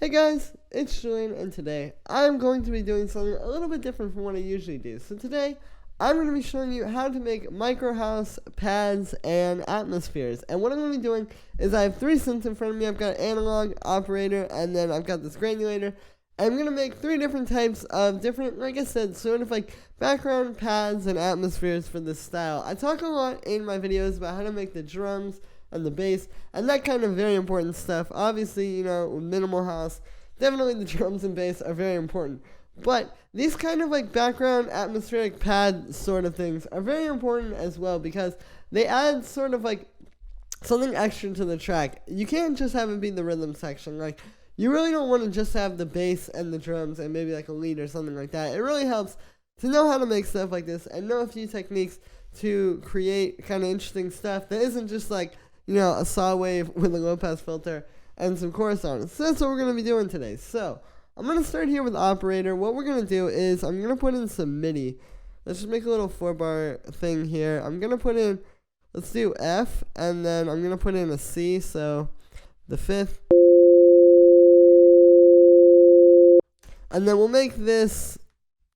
Hey guys, it's Julian, and today I'm going to be doing something a little bit different from what I usually do. So today, I'm going to be showing you how to make micro house pads and atmospheres. And what I'm going to be doing is I have three synths in front of me. I've got an analog, operator, and then I've got this granulator. And I'm going to make three different types of different, like I said, sort of like background pads and atmospheres for this style. I talk a lot in my videos about how to make the drums and the bass, and that kind of very important stuff. Obviously, with minimal house, definitely the drums and bass are very important. But these kind of like background atmospheric pad sort of things are very important as well because they add sort of like something extra to the track. You can't just have it be the rhythm section. Like, you really don't want to just have the bass and the drums and maybe like a lead or something like that. It really helps to know how to make stuff like this and know a few techniques to create kind of interesting stuff that isn't just like, a saw wave with a low pass filter and some chorus on it. So that's what we're going to be doing today. So I'm going to start here with operator. What we're going to do is I'm going to put in some MIDI. Let's just make a little 4-bar thing here. I'm going to put in, let's do F, and then I'm going to put in a C, so the 5th. And then we'll make this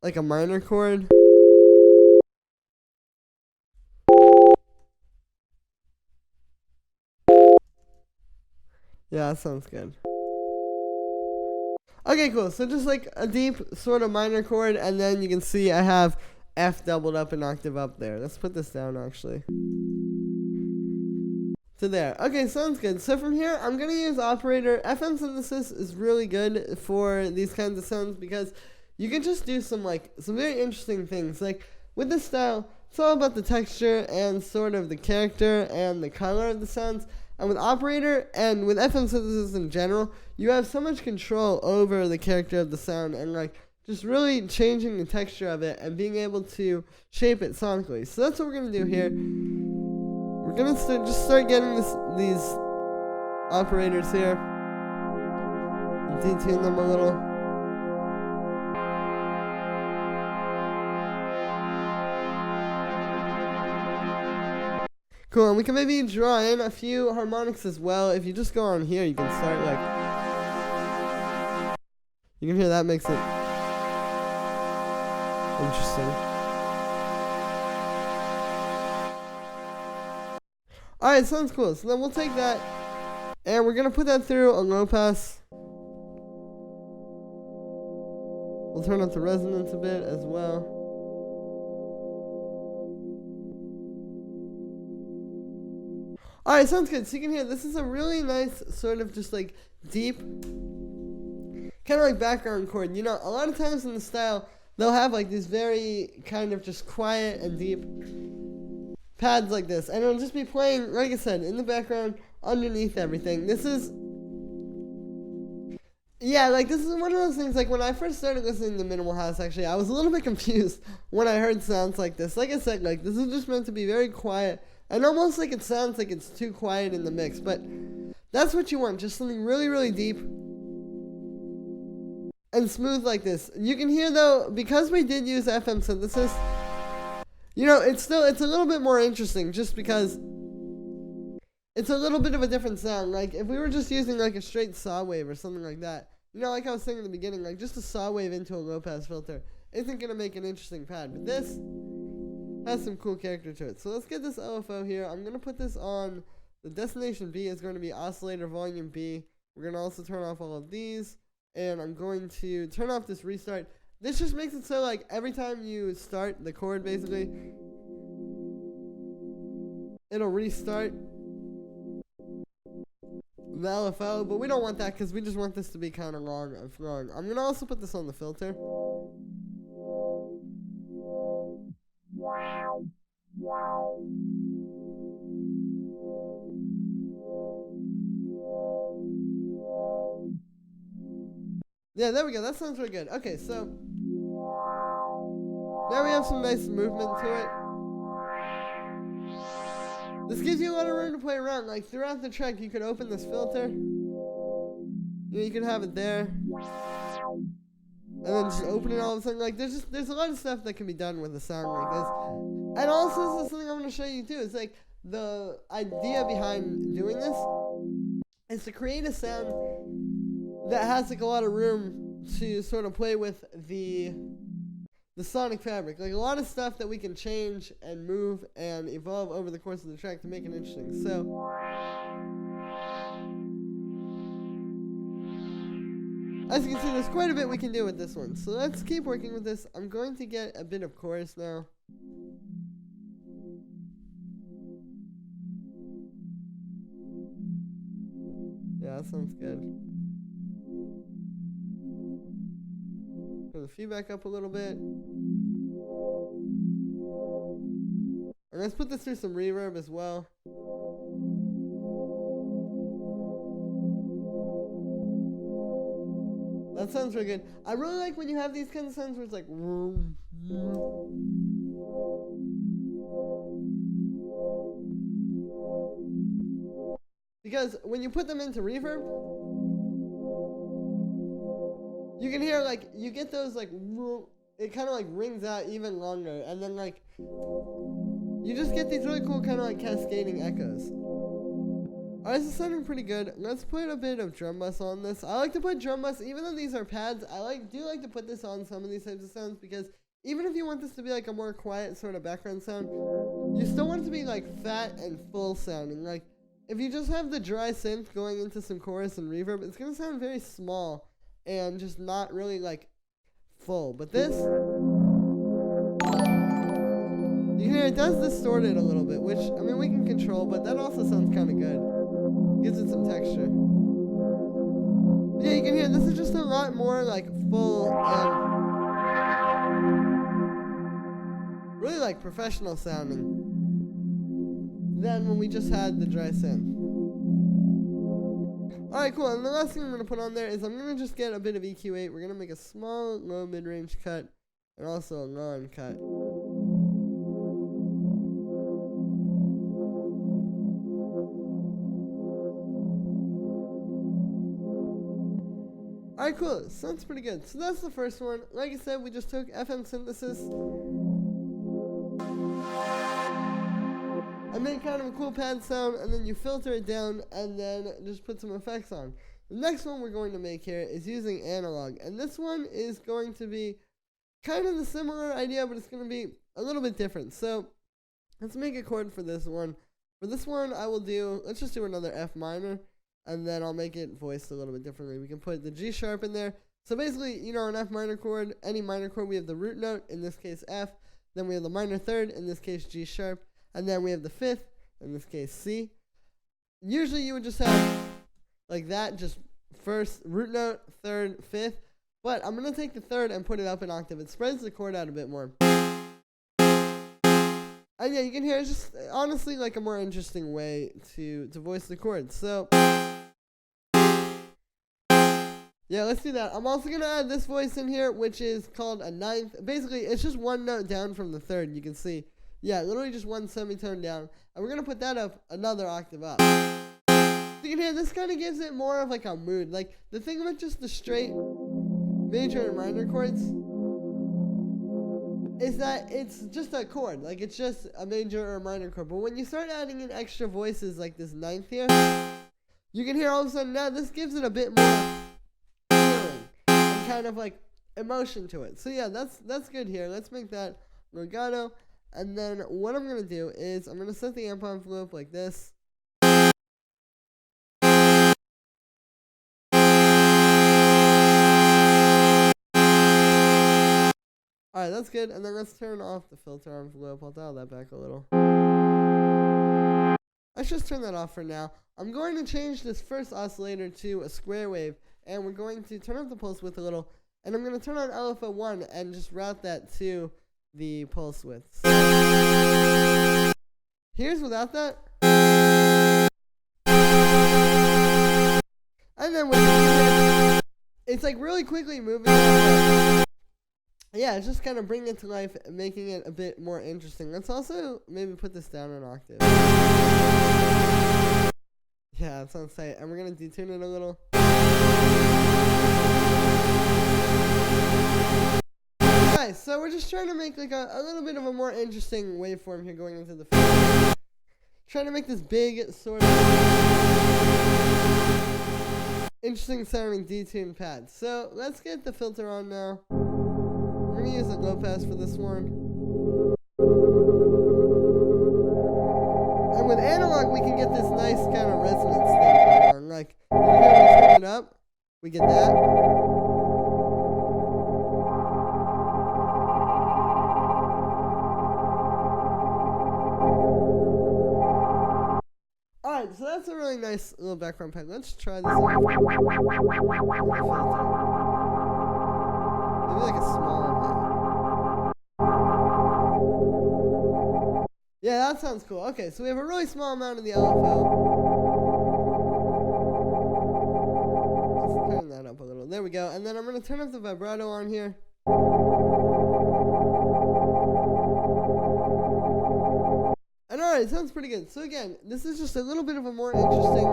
like a minor chord. Yeah, that sounds good. Okay, cool. So just like a deep sort of minor chord, and then you can see I have F doubled up an octave up there. Let's put this down, actually. To there. Okay, sounds good. So from here, I'm going to use operator. FM synthesis is really good for these kinds of sounds because you can just do some very interesting things. Like, with this style, it's all about the texture and sort of the character and the color of the sounds. And with operator and with FM synthesis in general, you have so much control over the character of the sound and just really changing the texture of it and being able to shape it sonically. So that's what we're going to do here. We're going to just start getting these operators here. Detune them a little. Cool, and we can maybe draw in a few harmonics as well. If you just go on here, you can start you can hear that makes it interesting. Alright, sounds cool. So then we'll take that, and we're going to put that through a low pass. We'll turn up the resonance a bit as well. Alright, sounds good. So you can hear this is a really nice sort of just deep, kind of like background chord. A lot of times in the style, they'll have these very kind of just quiet and deep pads like this. And it'll just be playing, like I said, in the background underneath everything. This is one of those things, when I first started listening to minimal house, actually, I was a little bit confused when I heard sounds like this. Like I said, this is just meant to be very quiet. And almost it sounds like it's too quiet in the mix, but that's what you want, just something really, really deep and smooth like this. You can hear, though, because we did use FM synthesis, it's a little bit more interesting just because it's a little bit of a different sound. Like, if we were just using, a straight saw wave or something like that, like I was saying in the beginning, just a saw wave into a low-pass filter isn't going to make an interesting pad, but this has some cool character to it. So let's get this LFO here. I'm going to put this on the destination B is going to be oscillator volume B. We're going to also turn off all of these, and I'm going to turn off this restart. This just makes it so every time you start the chord, basically, it'll restart the LFO, but we don't want that because we just want this to be kind of long and flowing. I'm going to also put this on the filter. Yeah, there we go. That sounds really good. Okay, so now we have some nice movement to it. This gives you a lot of room to play around. Throughout the track, you could open this filter. You could have it there. And then just open it all of a sudden. There's a lot of stuff that can be done with a sound like this. And also, this is something I'm going to show you too. It's the idea behind doing this is to create a sound that has like a lot of room to sort of play with the sonic fabric. Like a lot of stuff that we can change and move and evolve over the course of the track to make it interesting. So as you can see, there's quite a bit we can do with this one. So let's keep working with this. I'm going to get a bit of chorus now. Yeah, that sounds good. Turn the feedback up a little bit. And let's put this through some reverb as well. That sounds really good. I really like when you have these kinds of sounds where it's like because when you put them into reverb, you can hear like you get those like it kind of like rings out even longer, and then like you just get these really cool kind of like cascading echoes. Alright, this is sounding pretty good. Let's put a bit of drum bass on this. I like to put drum bass, even though these are pads, do like to put this on some of these types of sounds, because even if you want this to be like a more quiet sort of background sound, you still want it to be like fat and full sounding. Like if you just have the dry synth going into some chorus and reverb, it's going to sound very small and just not really like full. But this, you can hear it does distort it a little bit, which I mean we can control, but that also sounds kind of good. Gives it some texture. But yeah, you can hear this is just a lot more like full and really like professional sounding than when we just had the dry synth. Alright, cool. And the last thing I'm going to put on there is I'm going to just get a bit of EQ8. We're going to make a small low mid-range cut and also a long cut. Alright, cool. Sounds pretty good. So that's the first one. Like I said, we just took FM synthesis and made kind of a cool pad sound, and then you filter it down and then just put some effects on. The next one we're going to make here is using analog, and this one is going to be kind of the similar idea, but it's going to be a little bit different. So let's make a chord for this one. For this one, let's just do another F minor. And then I'll make it voiced a little bit differently. We can put the G sharp in there. So basically, you know, an F minor chord, any minor chord, we have the root note, in this case F. Then we have the minor third, in this case G sharp. And then we have the fifth, in this case C. Usually you would just have like that, just first root note, third, fifth. But I'm going to take the third and put it up an octave. It spreads the chord out a bit more. And yeah, you can hear it's just honestly like a more interesting way to voice the chords. So yeah, let's do that. I'm also going to add this voice in here, which is called a ninth. Basically, it's just one note down from the third, you can see. Yeah, literally just one semitone down. And we're going to put that up another octave up. So you can hear this kind of gives it more of like a mood. Like the thing with just the straight major and minor chords is that it's just a chord. Like it's just a major or a minor chord. But when you start adding in extra voices like this ninth here, you can hear all of a sudden now this gives it a bit more kind of like emotion to it. So yeah, that's good here. Let's make that legato. And then what I'm going to do is I'm going to set the amp envelope like this. Alright, that's good. And then let's turn off the filter envelope. I'll dial that back a little. Let's just turn that off for now. I'm going to change this first oscillator to a square wave. And we're going to turn up the pulse width a little. And I'm going to turn on LFO 1 and just route that to the pulse width. So here's without that. And then it's like really quickly moving. Yeah, it's just kind of bringing it to life and making it a bit more interesting. Let's also maybe put this down an octave. Yeah, that sounds tight. And we're going to detune it a little. Nice, so we're just trying to make like a little bit of a more interesting waveform here going into the film. Trying to make this big sort of interesting sounding detuned pad. So let's get the filter on now. We're gonna use a low pass for this one. And with analog, we can get this nice kind of resonance thing going on. Like, you hear when we turn it up, we get that. Alright, so that's a really nice little background pad. Let's try this out. Maybe like a small amount. Yeah, that sounds cool. Okay, so we have a really small amount of the LFO. Let's turn that up a little. There we go. And then I'm going to turn up the vibrato on here. And alright, it sounds pretty good. So again, this is just a little bit of a more interesting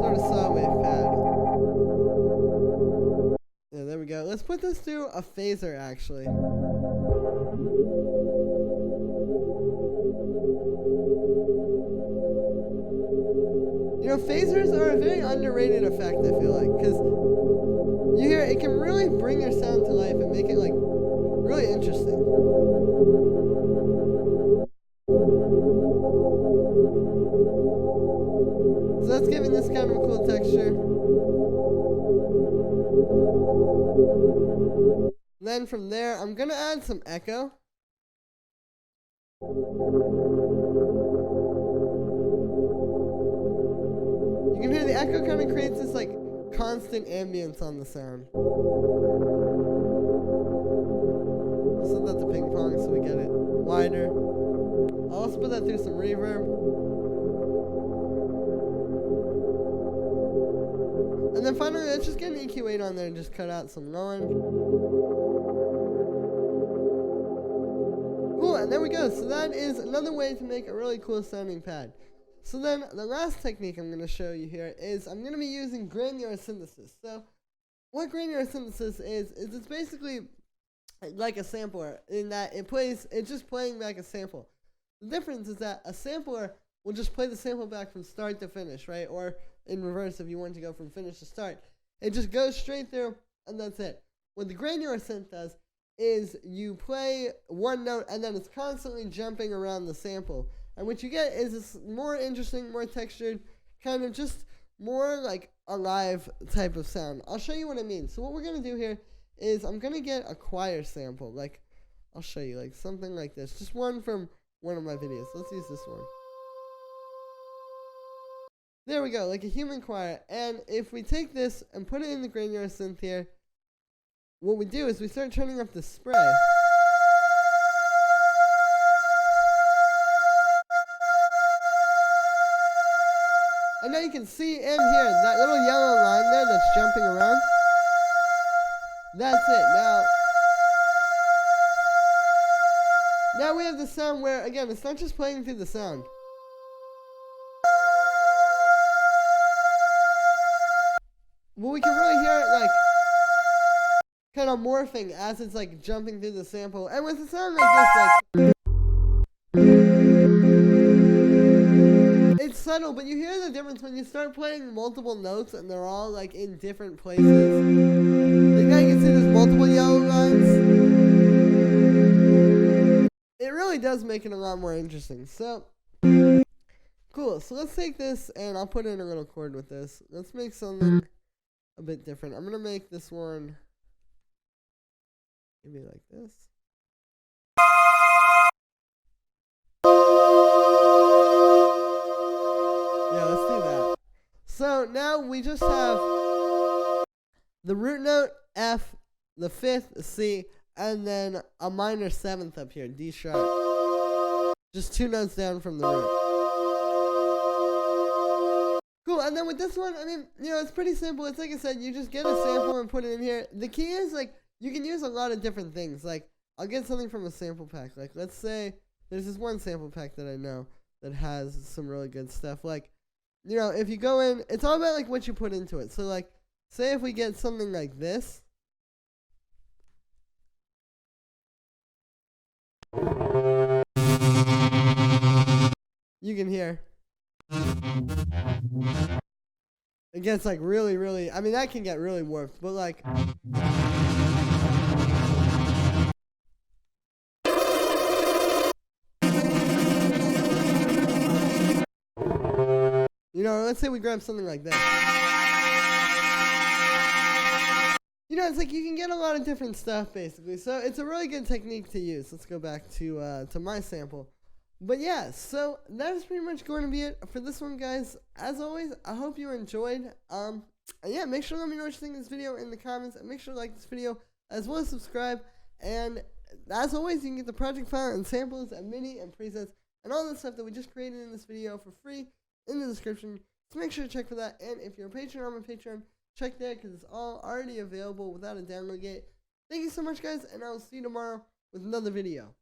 sort of saw wave pad. Yeah, there we go. Let's put this through a phaser actually. You know, phasers are a very underrated effect, I feel like, because you hear it can really bring your sound to life and make it like really interesting. So that's giving this kind of a cool texture. Then from there, I'm gonna add some echo. You can hear the echo kind of creates this like constant ambience on the sound. I'll set that to ping pong so we get it wider. I'll also put that through some reverb. And then finally, let's just get an EQ8 on there and just cut out some low end. Cool, and there we go. So that is another way to make a really cool sounding pad. So then the last technique I'm going to show you here is I'm going to be using granular synthesis. So what granular synthesis is it's basically like a sampler in that it's just playing back a sample. The difference is that a sampler will just play the sample back from start to finish, right? Or in reverse if you want to go from finish to start. It just goes straight through and that's it. What the granular synth does is you play one note and then it's constantly jumping around the sample. And what you get is this more interesting, more textured, kind of just more like alive type of sound. I'll show you what I mean. So what we're going to do here is I'm going to get a choir sample. Like, I'll show you like something like this. Just one from one of my videos. Let's use this one. There we go, like a human choir. And if we take this and put it in the granular synth here, what we do is we start turning up the spray. And now you can see and hear that little yellow line there that's jumping around. That's it. Now we have the sound where, again, it's not just playing through the sound. Well, we can really hear it like kind of morphing as it's like jumping through the sample. And with a sound like this, like it's subtle, but you hear the difference when you start playing multiple notes and they're all like in different places. Like now you can see there's multiple yellow lines. It really does make it a lot more interesting. So cool. So let's take this and I'll put in a little chord with this. Let's make something a bit different. I'm gonna make this one maybe like this. Yeah, let's do that. So now we just have the root note F, the fifth C, and then a minor seventh up here, D sharp. Just two notes down from the root. Cool, and then with this one, I mean, you know, it's pretty simple. It's like I said, you just get a sample and put it in here. The key is, like, you can use a lot of different things. Like, I'll get something from a sample pack. Like, let's say there's this one sample pack that I know that has some really good stuff. Like, you know, if you go in, it's all about, like, what you put into it. So, like, say if we get something like this. You can hear. it gets like really, I mean, that can get really warped, but like, you know, let's say we grab something like that. You know, it's like you can get a lot of different stuff basically. So it's a really good technique to use. Let's go back to my sample. But yeah, so that is pretty much going to be it for this one, guys. As always, I hope you enjoyed. And yeah, make sure to let me know what you think of this video in the comments, and make sure to like this video as well as subscribe. And as always, you can get the project file and samples and MIDI and presets and all the stuff that we just created in this video for free in the description. So make sure to check for that. And if you're a patron on my Patreon, check there because it's all already available without a download gate. Thank you so much, guys, and I will see you tomorrow with another video.